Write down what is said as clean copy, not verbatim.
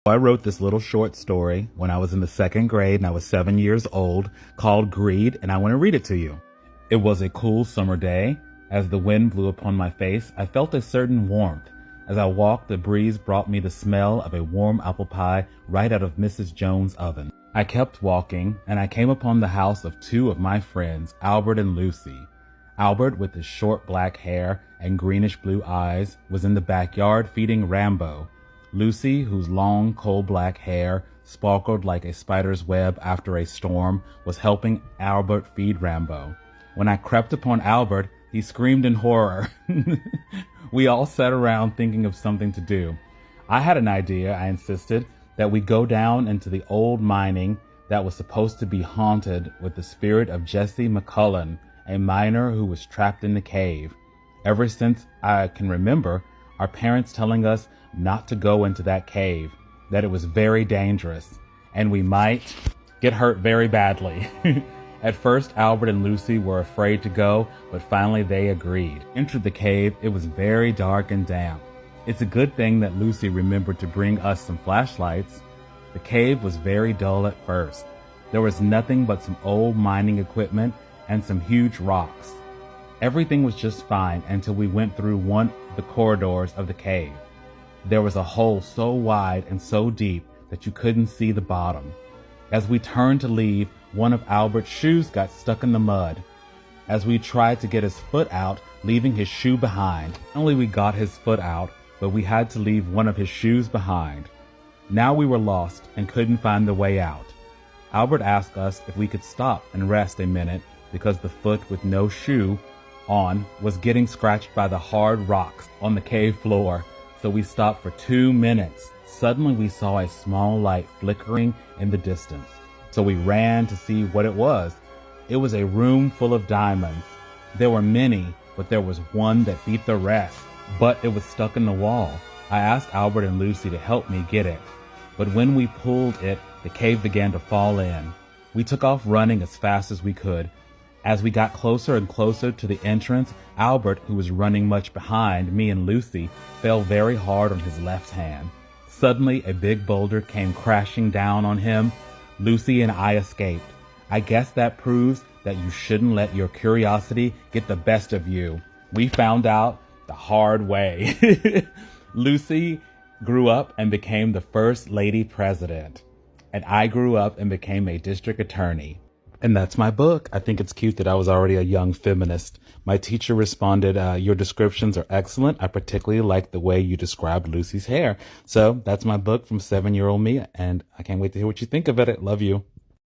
I wrote this little short story when I was in the second grade and I was 7 years old called Greed, and I want to read it to you. It was a cool summer day. As the wind blew upon my face, I felt a certain warmth. As I walked, the breeze brought me the smell of a warm apple pie right out of Mrs. Jones' oven. I kept walking, and I came upon the house of two of my friends, Albert and Lucy. Albert, with his short black hair and greenish blue eyes, was in the backyard feeding Rambo. Lucy, whose long coal black hair sparkled like a spider's web after a storm, was helping Albert feed Rambo. When I crept upon Albert, he screamed in horror. We all sat around thinking of something to do. I had an idea, I insisted, that we go down into the old mining that was supposed to be haunted with the spirit of Jesse McCullen, a miner who was trapped in the cave. Ever since I can remember, our parents telling us not to go into that cave, that it was very dangerous, and we might get hurt very badly. At first, Albert and Lucy were afraid to go, but finally they agreed. Entered the cave, it was very dark and damp. It's a good thing that Lucy remembered to bring us some flashlights. The cave was very dull at first. There was nothing but some old mining equipment and some huge rocks. Everything was just fine until we went through one of the corridors of the cave. There was a hole so wide and so deep that you couldn't see the bottom. As we turned to leave, one of Albert's shoes got stuck in the mud. As we tried to get his foot out, leaving his shoe behind. Not only we got his foot out, but we had to leave one of his shoes behind. Now we were lost and couldn't find the way out. Albert asked us if we could stop and rest a minute because the foot with no shoe on was getting scratched by the hard rocks on the cave floor. So we stopped for 2 minutes. Suddenly we saw a small light flickering in the distance. So we ran to see what it was. It was a room full of diamonds. There were many, but there was one that beat the rest. But it was stuck in the wall. I asked Albert and Lucy to help me get it. But when we pulled it, the cave began to fall in. We took off running as fast as we could. As we got closer and closer to the entrance, Albert, who was running much behind me and Lucy, fell very hard on his left hand. Suddenly, a big boulder came crashing down on him. Lucy and I escaped. I guess that proves that you shouldn't let your curiosity get the best of you. We found out the hard way. Lucy grew up and became the first lady president, and I grew up and became a district attorney. And that's my book. I think it's cute that I was already a young feminist. My teacher responded, your descriptions are excellent. I particularly like the way you described Lucy's hair. So that's my book from 7-year-old me, and I can't wait to hear what you think of it. Love you.